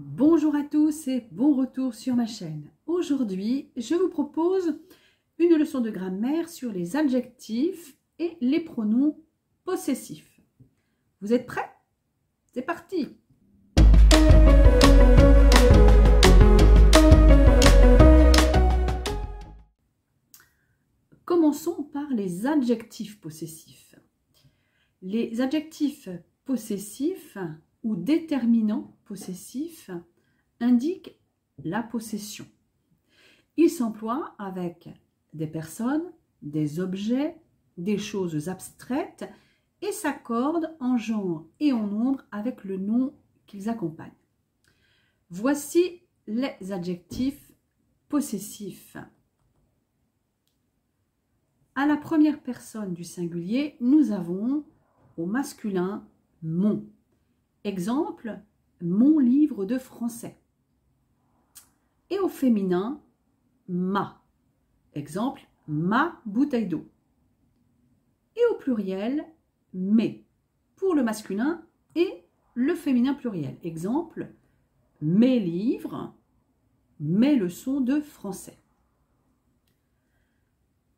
Bonjour à tous et bon retour sur ma chaîne. Aujourd'hui, je vous propose une leçon de grammaire sur les adjectifs et les pronoms possessifs. Vous êtes prêts? C'est parti! Commençons par les adjectifs possessifs. Les adjectifs possessifs ou déterminants possessifs indiquent la possession. Ils s'emploient avec des personnes, des objets, des choses abstraites et s'accordent en genre et en nombre avec le nom qu'ils accompagnent. Voici les adjectifs possessifs. À la première personne du singulier, nous avons au masculin « mon ». Exemple, mon livre de français. Et au féminin, ma. Exemple, ma bouteille d'eau. Et au pluriel, mes. Pour le masculin et le féminin pluriel. Exemple, mes livres, mes leçons de français.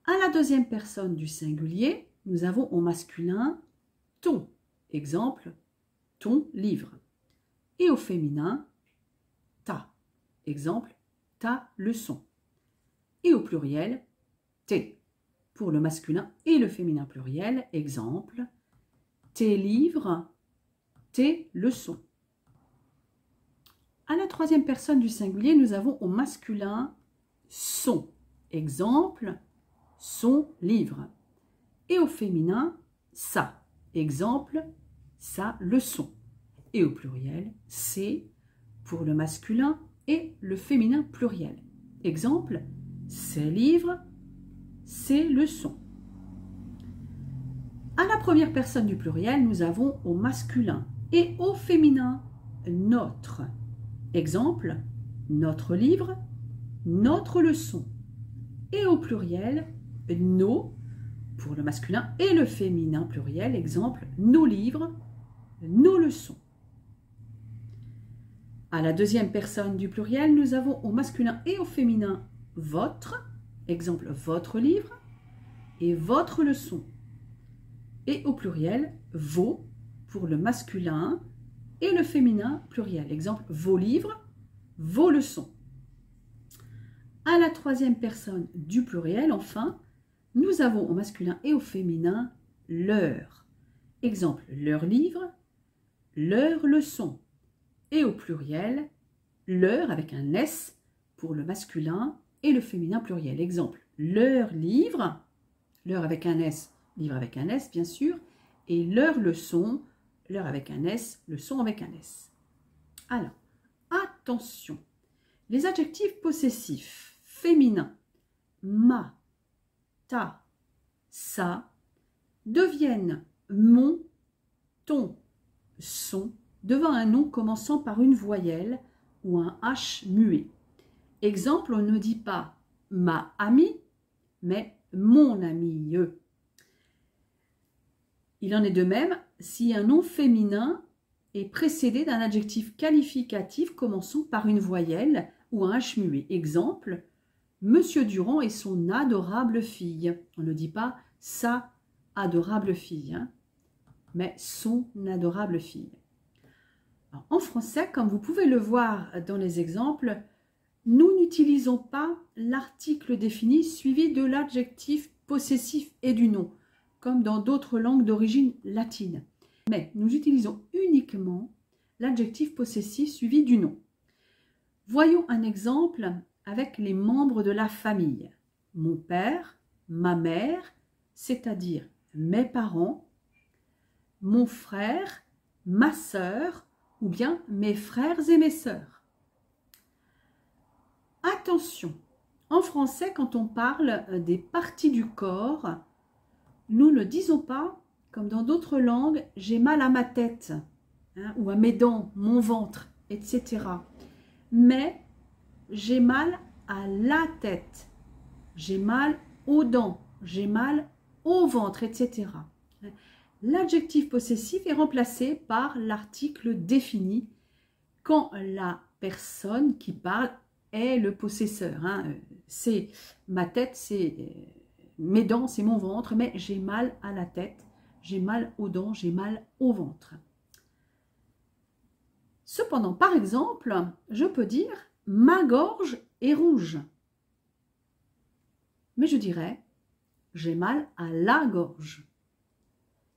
À la deuxième personne du singulier, nous avons au masculin ton. Exemple, ton livre. Et au féminin, ta. Exemple, ta leçon. Et au pluriel, tes. Pour le masculin et le féminin pluriel, exemple, tes livres, tes leçons. À la troisième personne du singulier, nous avons au masculin son. Exemple, son livre. Et au féminin, sa. Exemple, sa leçon. Et au pluriel, c'est pour le masculin et le féminin pluriel. Exemple, ses livres, ses leçons. À la première personne du pluriel, nous avons au masculin et au féminin notre. Exemple, notre livre, notre leçon. Et au pluriel, nos pour le masculin et le féminin pluriel. Exemple, nos livres, nos leçons. À la deuxième personne du pluriel, nous avons au masculin et au féminin votre, exemple votre livre et votre leçon. Et au pluriel, vos pour le masculin et le féminin pluriel. Exemple, vos livres, vos leçons. À la troisième personne du pluriel, enfin, nous avons au masculin et au féminin leur. Exemple, leur livre, leur leçon. Et au pluriel, leur avec un S pour le masculin et le féminin pluriel. Exemple, leur livre, leur avec un S, livre avec un S bien sûr, et leur leçon, leur avec un S, leçon avec un S. Alors, attention, les adjectifs possessifs féminins, ma, ta, sa, deviennent mon, ton, son, devant un nom commençant par une voyelle ou un H muet. Exemple, on ne dit pas ma amie, mais mon ami. Il en est de même si un nom féminin est précédé d'un adjectif qualificatif commençant par une voyelle ou un H muet. Exemple, Monsieur Durand et son adorable fille. On ne dit pas sa adorable fille, mais son adorable fille. Alors, en français, comme vous pouvez le voir dans les exemples, nous n'utilisons pas l'article défini suivi de l'adjectif possessif et du nom, comme dans d'autres langues d'origine latine. Mais nous utilisons uniquement l'adjectif possessif suivi du nom. Voyons un exemple avec les membres de la famille. Mon père, ma mère, c'est-à-dire mes parents, mon frère, ma sœur, ou bien mes frères et mes sœurs. Attention, en français, quand on parle des parties du corps, nous ne disons pas, comme dans d'autres langues, j'ai mal à ma tête, ou à mes dents, mon ventre, etc. Mais j'ai mal à la tête, j'ai mal aux dents, j'ai mal au ventre, etc. L'adjectif possessif est remplacé par l'article défini quand la personne qui parle est le possesseur. Hein. C'est ma tête, c'est mes dents, c'est mon ventre, mais j'ai mal à la tête, j'ai mal aux dents, j'ai mal au ventre. Cependant, par exemple, je peux dire « ma gorge est rouge ». Mais je dirais « j'ai mal à la gorge »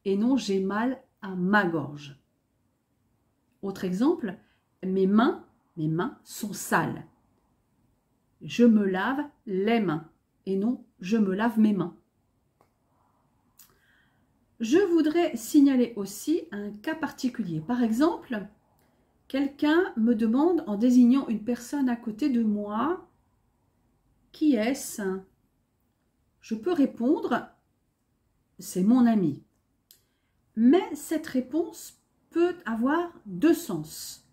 et non « j'ai mal à ma gorge ». Autre exemple, mes mains sont sales. Je me lave les mains et non je me lave mes mains. Je voudrais signaler aussi un cas particulier. Par exemple, quelqu'un me demande en désignant une personne à côté de moi, qui est-ce? Je peux répondre, c'est mon ami. Mais cette réponse peut avoir deux sens.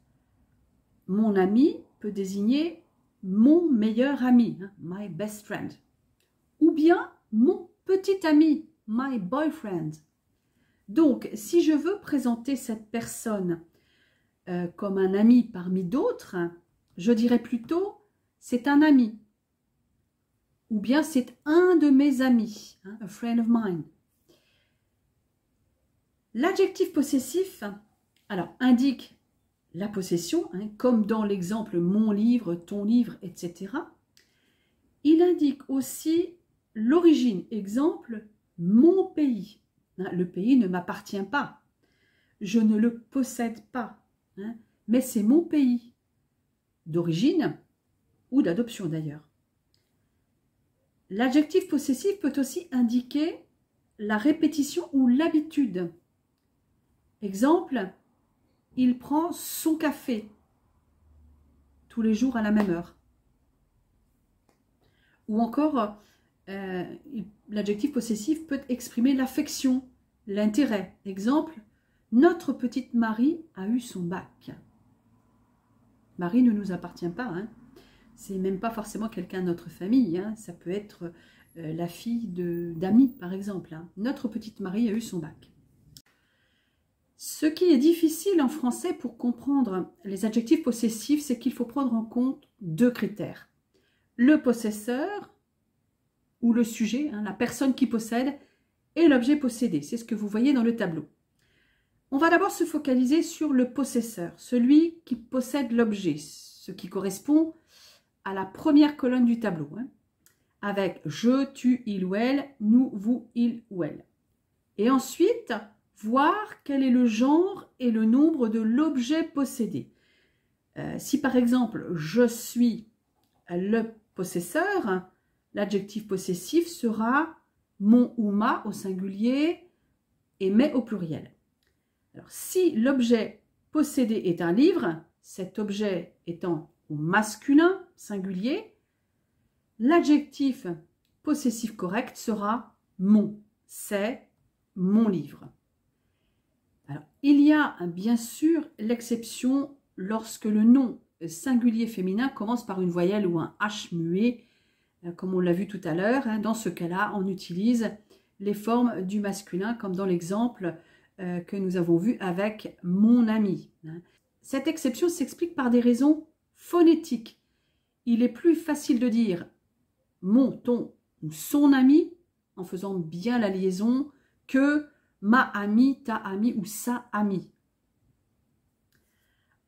Mon ami peut désigner mon meilleur ami, my best friend, ou bien mon petit ami, my boyfriend. Donc, si je veux présenter cette personne comme un ami parmi d'autres, je dirais plutôt c'est un ami, ou bien c'est un de mes amis, a friend of mine. L'adjectif possessif, alors, indique la possession, comme dans l'exemple mon livre, ton livre, etc. Il indique aussi l'origine, exemple mon pays. Le pays ne m'appartient pas, je ne le possède pas, mais c'est mon pays, d'origine ou d'adoption d'ailleurs. L'adjectif possessif peut aussi indiquer la répétition ou l'habitude. Exemple, il prend son café tous les jours à la même heure. Ou encore, l'adjectif possessif peut exprimer l'affection, l'intérêt. Exemple, notre petite Marie a eu son bac. Marie ne nous appartient pas. C'est même pas forcément quelqu'un de notre famille. Ça peut être la fille d'amis, par exemple. Notre petite Marie a eu son bac. Ce qui est difficile en français pour comprendre les adjectifs possessifs, c'est qu'il faut prendre en compte deux critères. Le possesseur ou le sujet, la personne qui possède, et l'objet possédé. C'est ce que vous voyez dans le tableau. On va d'abord se focaliser sur le possesseur, celui qui possède l'objet, ce qui correspond à la première colonne du tableau, avec je, tu, il ou elle, nous, vous, il ou elle. Et ensuite, voir quel est le genre et le nombre de l'objet possédé. Si par exemple, je suis le possesseur, l'adjectif possessif sera mon ou ma au singulier et mes au pluriel. Alors, si l'objet possédé est un livre, cet objet étant au masculin singulier, l'adjectif possessif correct sera mon, c'est mon livre. Alors, il y a bien sûr l'exception lorsque le nom singulier féminin commence par une voyelle ou un H muet, comme on l'a vu tout à l'heure. Dans ce cas-là, on utilise les formes du masculin, comme dans l'exemple que nous avons vu avec mon ami. Cette exception s'explique par des raisons phonétiques. Il est plus facile de dire mon, ton ou son ami en faisant bien la liaison que ma amie, ta amie ou sa amie.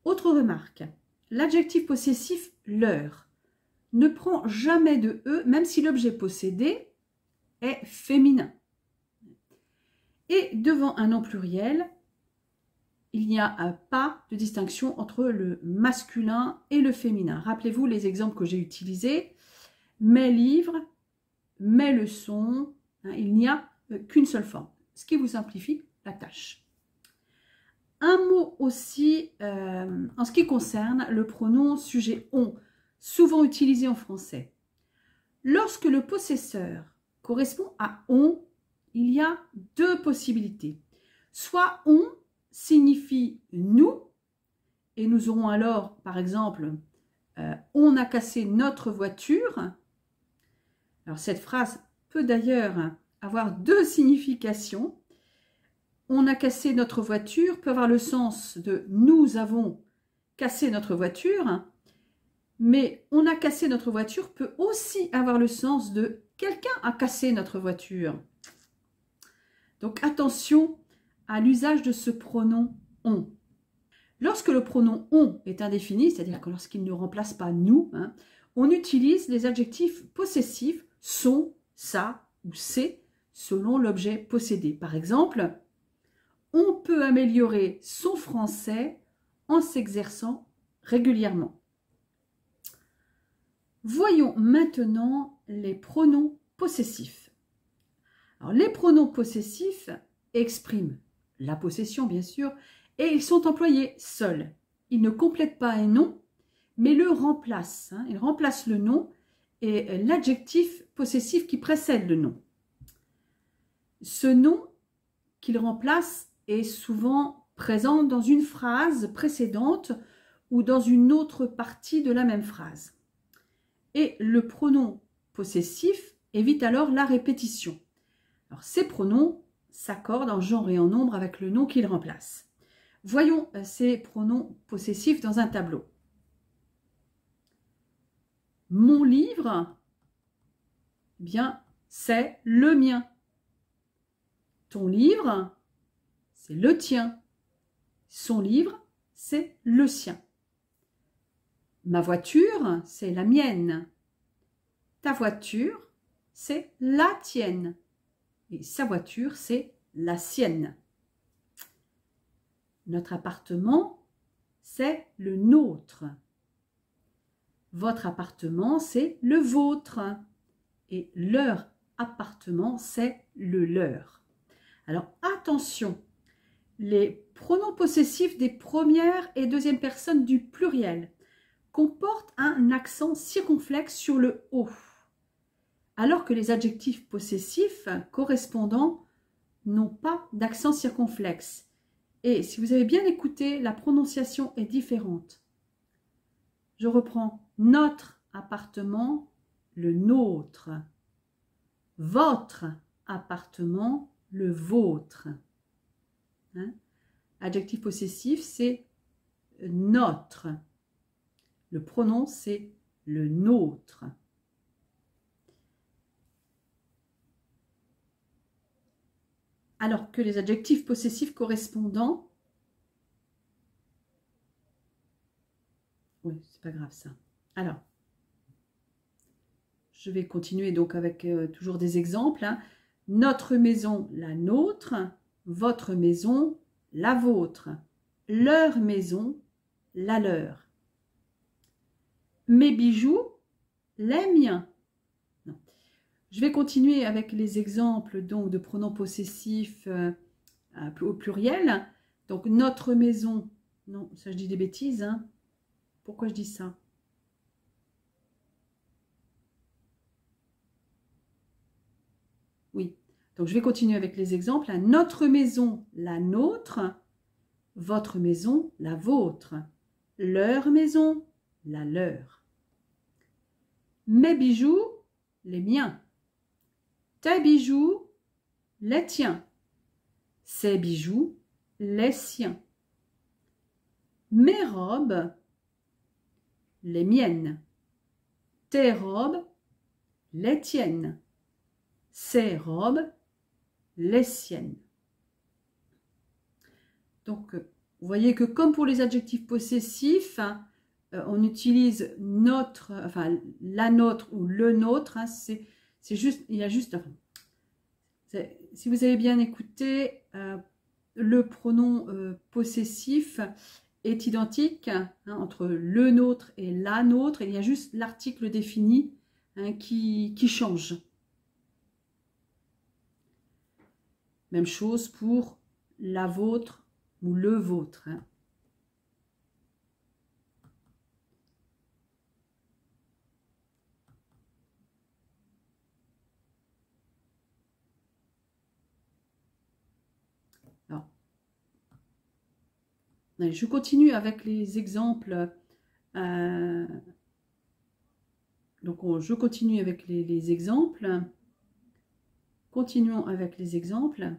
Autre remarque, l'adjectif possessif leur ne prend jamais de e, même si l'objet possédé est féminin. Et devant un nom pluriel, il n'y a pas de distinction entre le masculin et le féminin. Rappelez-vous les exemples que j'ai utilisés. Mes livres, mes leçons, il n'y a qu'une seule forme, ce qui vous simplifie la tâche. Un mot aussi en ce qui concerne le pronom sujet on, souvent utilisé en français. Lorsque le possesseur correspond à on, il y a deux possibilités. Soit on signifie nous, et nous aurons alors, par exemple, on a cassé notre voiture. Alors cette phrase peut d'ailleurs avoir deux significations. On a cassé notre voiture peut avoir le sens de nous avons cassé notre voiture, Mais on a cassé notre voiture peut aussi avoir le sens de quelqu'un a cassé notre voiture. Donc attention à l'usage de ce pronom on. Lorsque le pronom on est indéfini, c'est-à-dire que lorsqu'il ne remplace pas nous, on utilise les adjectifs possessifs son, ça ou c'est selon l'objet possédé. Par exemple, on peut améliorer son français en s'exerçant régulièrement. Voyons maintenant les pronoms possessifs. Alors, les pronoms possessifs expriment la possession, bien sûr, et ils sont employés seuls. Ils ne complètent pas un nom, mais le remplacent. Ils remplacent le nom et l'adjectif possessif qui précède le nom. Ce nom qu'ils remplacent est souvent présent dans une phrase précédente ou dans une autre partie de la même phrase. Et le pronom possessif évite alors la répétition. Alors, ces pronoms s'accordent en genre et en nombre avec le nom qu'ils remplacent. Voyons ces pronoms possessifs dans un tableau. Mon livre, eh bien, c'est le mien. Ton livre, c'est le tien. Son livre, c'est le sien. Ma voiture, c'est la mienne. Ta voiture, c'est la tienne. Et sa voiture, c'est la sienne. Notre appartement, c'est le nôtre. Votre appartement, c'est le vôtre. Et leur appartement, c'est le leur. Alors, attention, les pronoms possessifs des premières et deuxième personnes du pluriel comportent un accent circonflexe sur le « o », alors que les adjectifs possessifs correspondants n'ont pas d'accent circonflexe. Et si vous avez bien écouté, la prononciation est différente. Je reprends. Notre appartement, le nôtre. Votre appartement, le vôtre. Adjectif possessif, c'est notre. Le pronom, c'est le nôtre. Alors que les adjectifs possessifs correspondants, oui, c'est pas grave ça. Alors, je vais continuer donc avec toujours des exemples. Notre maison, la nôtre. Votre maison, la vôtre. Leur maison, la leur. Mes bijoux, les miens. Non. Je vais continuer avec les exemples donc, de pronoms possessifs au pluriel. Donc, notre maison, non, ça je dis des bêtises. Pourquoi je dis ça? Oui, donc je vais continuer avec les exemples. Notre maison, la nôtre. Votre maison, la vôtre. Leur maison, la leur. Mes bijoux, les miens. Tes bijoux, les tiens. Ses bijoux, les siens. Mes robes, les miennes. Tes robes, les tiennes. Ses robes, les siennes. Donc, vous voyez que comme pour les adjectifs possessifs, on utilise notre, enfin la nôtre ou le nôtre. C'est juste, il y a juste. Si vous avez bien écouté, le pronom possessif est identique entre le nôtre et la nôtre. Il y a juste l'article défini qui change. Même chose pour la vôtre ou le vôtre. Alors, je continue avec les exemples. Donc, je continue avec les exemples. Continuons avec les exemples.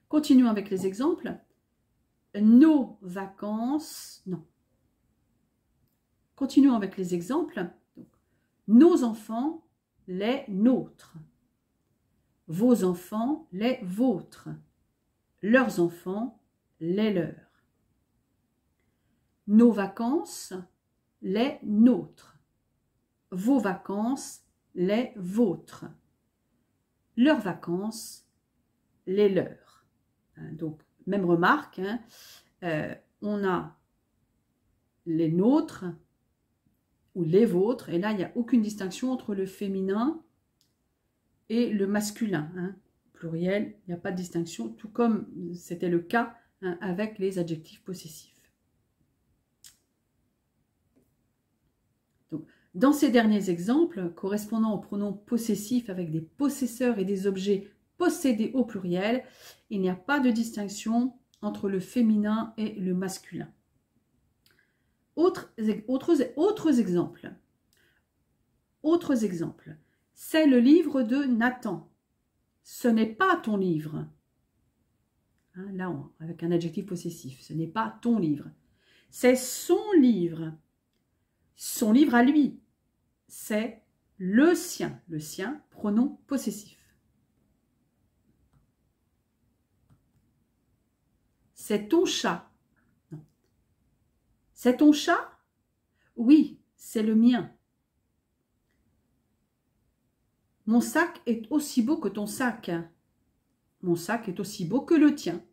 Continuons avec les exemples. Nos vacances, non. continuons avec les exemples. Donc, nos enfants, les nôtres. Vos enfants, les vôtres. Leurs enfants, les leurs. Nos vacances, les nôtres. Vos vacances, les vôtres. Leurs vacances, les leurs. Donc, même remarque, on a les nôtres ou les vôtres, et là, il n'y a aucune distinction entre le féminin et le masculin. Pluriel, il n'y a pas de distinction, tout comme c'était le cas avec les adjectifs possessifs. Donc, dans ces derniers exemples, correspondant aux pronoms possessifs avec des possesseurs et des objets possédés au pluriel, il n'y a pas de distinction entre le féminin et le masculin. Autres exemples. Autres exemples. C'est le livre de Nathan. Ce n'est pas ton livre. Là, avec un adjectif possessif. Ce n'est pas ton livre. C'est son livre. Son livre à lui. C'est le sien. Le sien, pronom possessif. C'est ton chat. Non. C'est ton chat? Oui, c'est le mien. Mon sac est aussi beau que ton sac. Mon sac est aussi beau que le tien.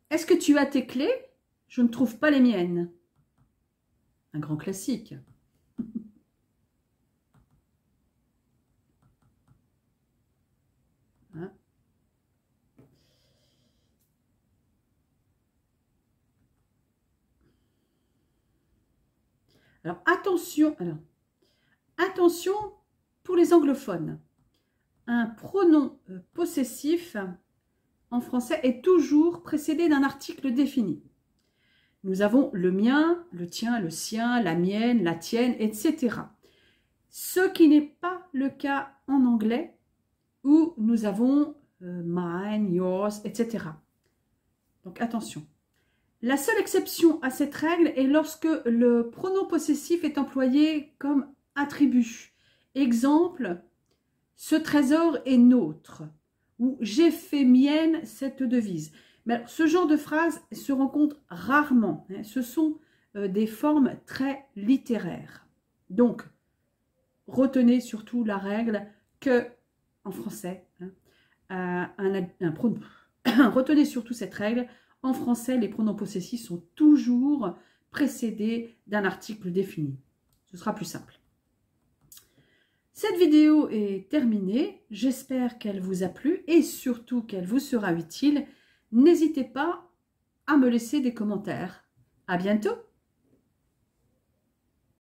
Est-ce que tu as tes clés? Je ne trouve pas les miennes. Un grand classique. Alors, attention pour les anglophones. Un pronom possessif en français est toujours précédé d'un article défini. Nous avons le mien, le tien, le sien, la mienne, la tienne, etc. Ce qui n'est pas le cas en anglais où nous avons mine, yours, etc. Donc attention. La seule exception à cette règle est lorsque le pronom possessif est employé comme attribut. Exemple, ce trésor est nôtre, ou j'ai fait mienne cette devise. Mais alors, ce genre de phrase se rencontre rarement. Ce sont des formes très littéraires. Donc, retenez surtout la règle que, en français, retenez surtout cette règle. En français, les pronoms possessifs sont toujours précédés d'un article défini. Ce sera plus simple. Cette vidéo est terminée. J'espère qu'elle vous a plu et surtout qu'elle vous sera utile. N'hésitez pas à me laisser des commentaires. À bientôt!